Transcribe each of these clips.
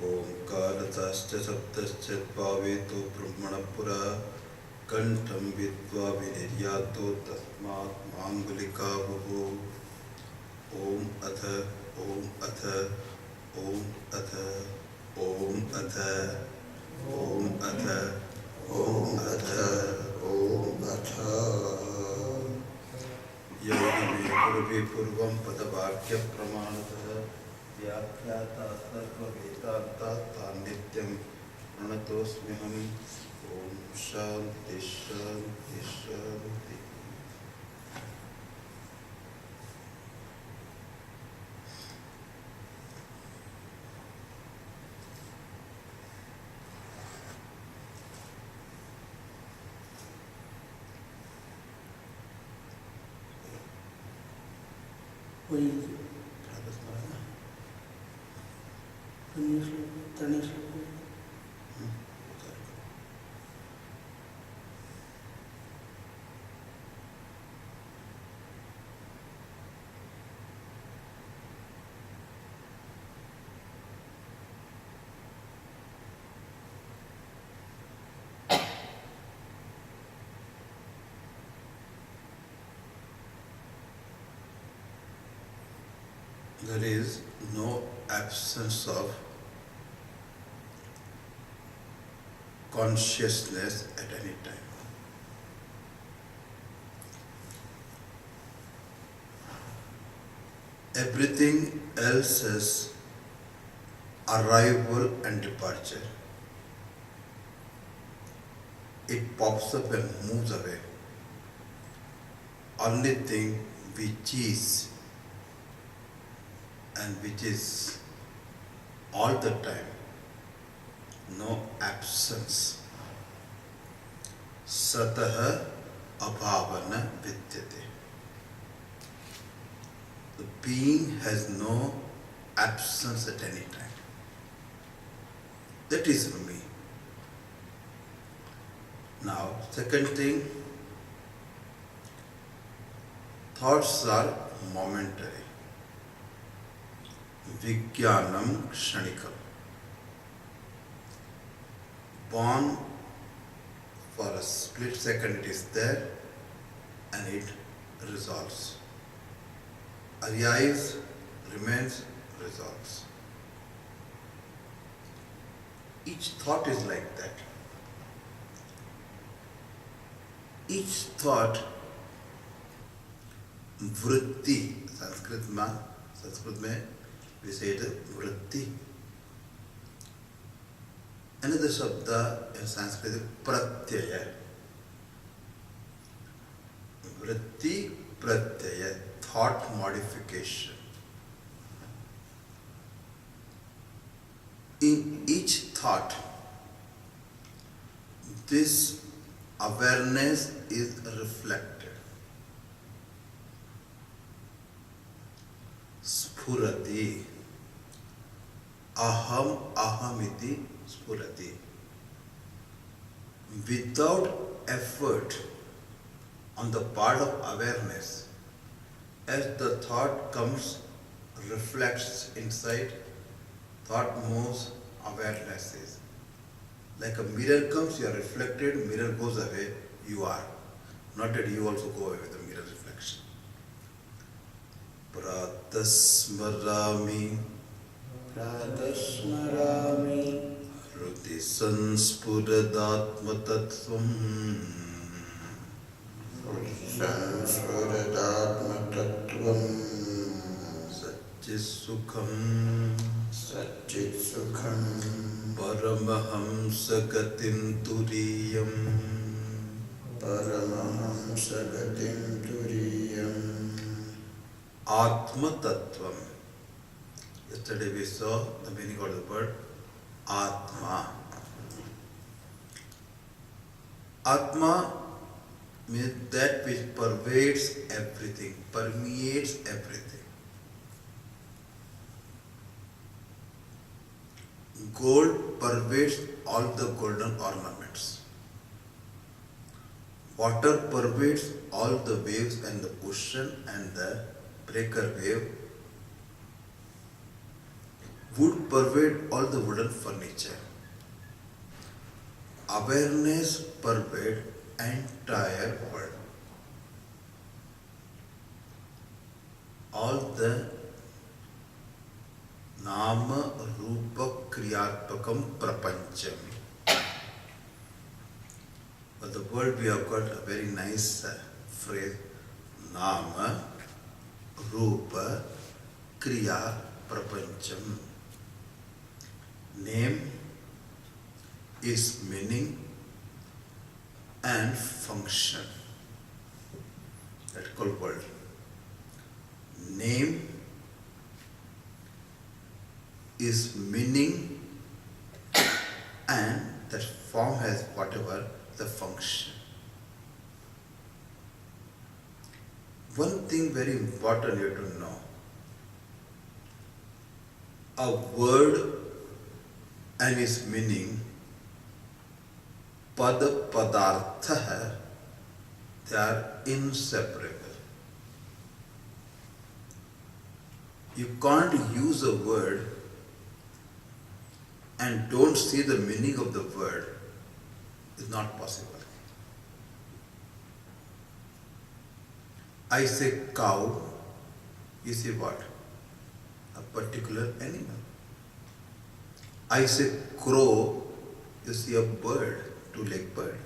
ओंकारतश्च सप्तश्चत्वावेतो ब्रह्मणपुरा कंठं विद्वा विनिर्यातो तस्मात् मांगलिका बुभुः। ओम अथ ओम अथ ओम अथ ओम अथ ओम अथ ओम अथ ओम अथ योगिने पूर्वे पूर्वं पदवाक्य प्रमाणतः व्याख्याता सर्ववेदान्ता नित्यं प्रणतोऽस्म्यहम्। ओम शांति शांति शांति। There is no absence of consciousness at any time. Everything else is arrival and departure. It pops up and moves away. Only thing which is and which is all the time, no absence. Satah abhavana vidyate. The being has no absence at any time. That is me. Now, second thing, thoughts are momentary. Vijnanam kshanikam. Born for a split second, it is there and it resolves. Arises, remains, resolves. Each thought is like that. Each thought, vritti, Sanskrit mein we say it vritti. Another shabda in Sanskrit is pratyaya. Vritti, pratyaya, thought modification. In each thought, this awareness is reflected. Spurati. Aham ahamiti spurati. Without effort on the part of awareness, as the thought comes, reflects inside, thought moves, awareness is. Like a mirror comes, you are reflected, mirror goes away, you are. Not that you also go away with the mirror reflection. Pratasmarami Hruti Sanspudadatmatattvam Satchisukham Paramahamsa Gatim Turiyam Atma Tattvam. Yesterday we saw the meaning of the word Atma. Atma means that which pervades everything, permeates everything. Gold pervades all the golden ornaments. Water pervades all the waves and the ocean and the breaker wave would pervade all the wooden furniture. Awareness pervade entire world. All the Nama Rupa Kriyatpakam Prapancham. For the world we have got a very nice phrase, Nama Rupa Kriya Prapancham. Name is meaning and function. That's called world. Name is meaning and that form has whatever the function. One thing very important you have to know. A word and its meaning, pada padartha, they are inseparable. You can't use a word and don't see the meaning of the word. It's not possible. I say cow, you see what? A particular animal. I say crow, you see a bird, two-legged bird.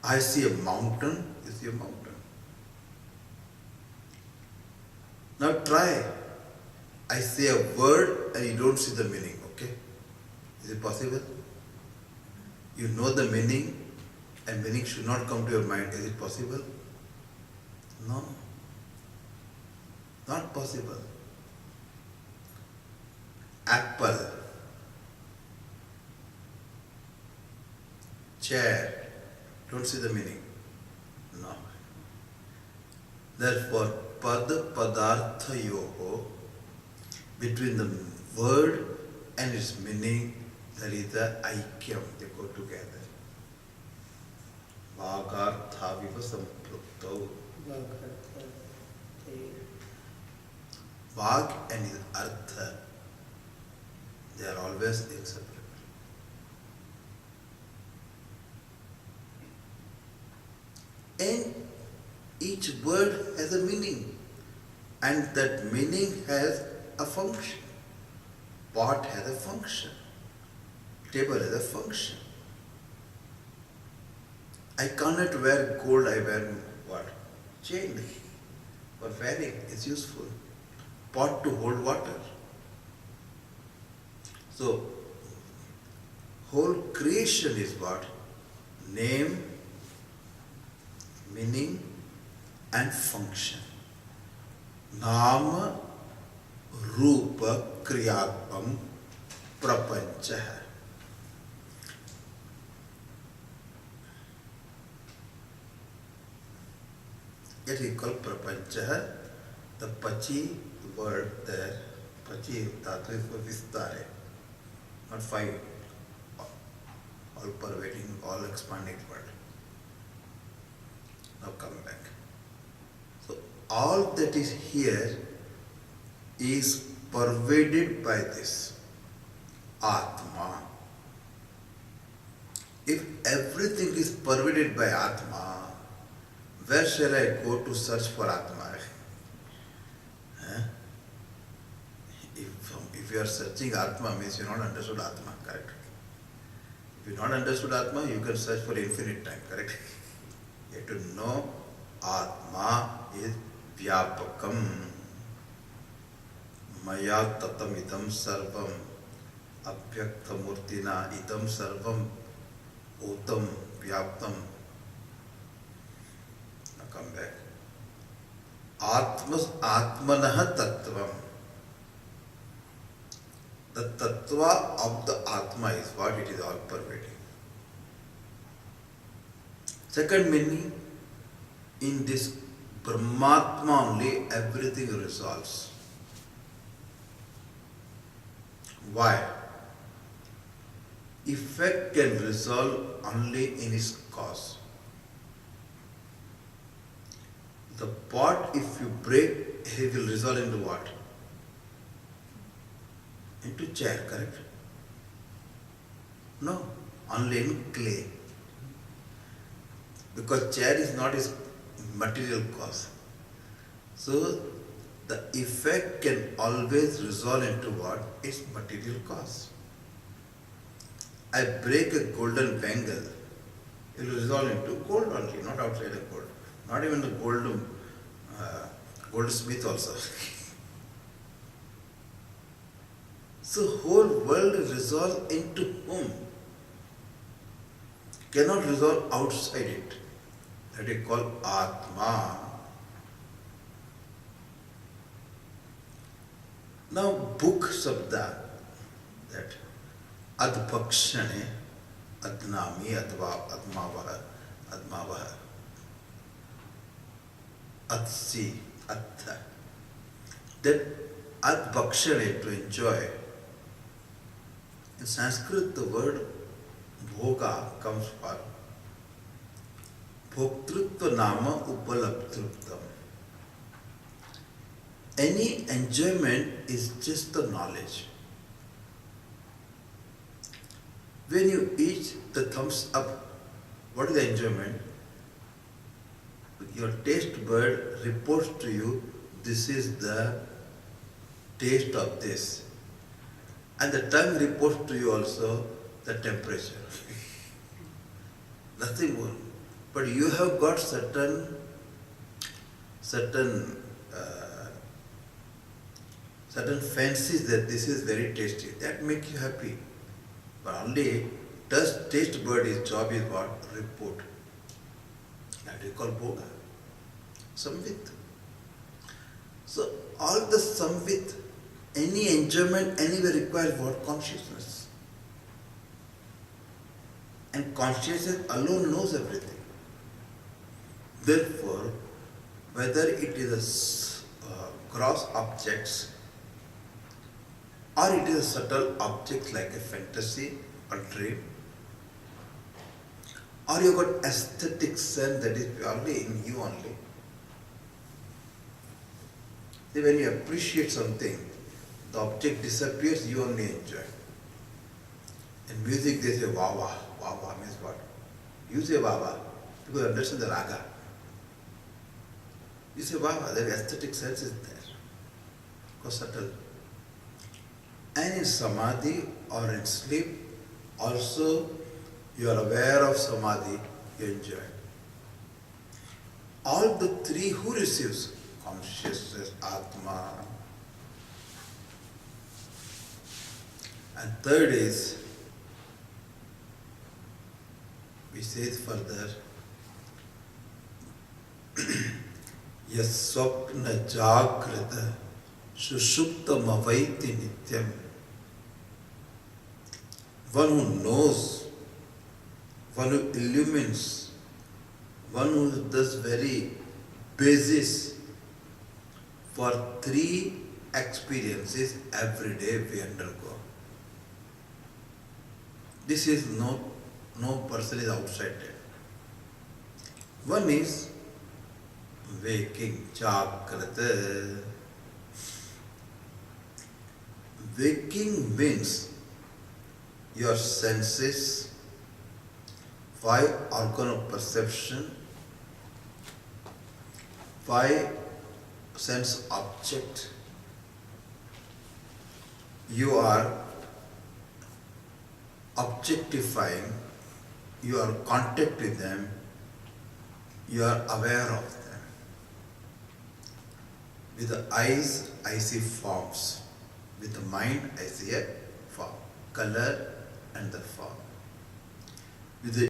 I see a mountain, you see a mountain. Now try. I say a word and you don't see the meaning, okay? Is it possible? You know the meaning and meaning should not come to your mind. Is it possible? No. Not possible. Apple. Chair. Don't see the meaning. No. Therefore, pada padartha yoho, between the word and its meaning, there is the aikyam, they go together. Vagartha viva samprukto. Vag and his artha, they are always inseparable. And each word has a meaning, and that meaning has a function. Pot has a function. Table has a function. I cannot wear gold, I wear what? Chain. For wearing, it's useful. Pot to hold water. So, whole creation is what? Name, meaning and function. Nama Rupa Kriyatpam Prapancha. It is called Prapancha. The Pachi word there, Pachi Dhatu is for Vistare, not five, all pervading, all expanding word. Now come back. So all that is here is pervaded by this Atma. If everything is pervaded by Atma, where shall I go to search for Atma? If you are searching Atma, means you have not understood Atma, correct? If you have not understood Atma, you can search for infinite time, correct? You have to know Atma is Vyapakam. Maya tatam idam sarvam abhyakta murtina idam sarvam otam vyaptam. Now come back. Atmanaha tattvam. The tattva of the Atma is what it is all pervading. Second meaning, in this Brahmatma only everything resolves. Why? Effect can resolve only in its cause. The pot, if you break, it will resolve into what? Into chair, correct? No, only in clay. Because chair is not its material cause. So the effect can always resolve into what? Its material cause. I break a golden bangle, it will resolve into gold only, not outside of gold. Not even the goldsmith also. So whole world resolve into whom? Cannot resolve outside it. That is called Atma. Now book sabda, that adbhakshane, adnami, admavaha, atsi, attha. That adbhakshane, to enjoy. In Sanskrit, the word bhoga comes from bhoktrutva nama upalabdruptam. Any enjoyment is just the knowledge. When you eat the thumbs up, what is the enjoyment? Your taste bud reports to you, this is the taste of this. And the tongue reports to you also the temperature. Nothing more. But you have got certain fancies that this is very tasty. That make you happy. But only taste bud's job is what? Report. That we call bhoga. Samvit. So all the samvit, any enjoyment anywhere requires what? Consciousness. And consciousness alone knows everything. Therefore, whether it is a gross objects or it is a subtle object like a fantasy or dream, or you got aesthetic sense that is purely in you only. See, when you appreciate something, the object disappears, you only enjoy. In music they say wah wah. Wah wah means what? You say wah wah because you understand the raga. You say wah wah, the aesthetic sense is there. Because subtle. And in samadhi or in sleep, also you are aware of samadhi, you enjoy. All the three who receives? Consciousness, Atma. And third is, we say it further, Yaswapna jagrata sushuptam avaiti nityam. One who knows, one who illumines, one who does very basis for three experiences every day we undergo. This is no person is outside that. One is waking, jagrata. Waking means your senses, 5 organ of perception, 5 sense object. You are objectifying, you are in contact with them, you are aware of them. With the eyes, I see forms. With the mind, I see a form, color and the form. With the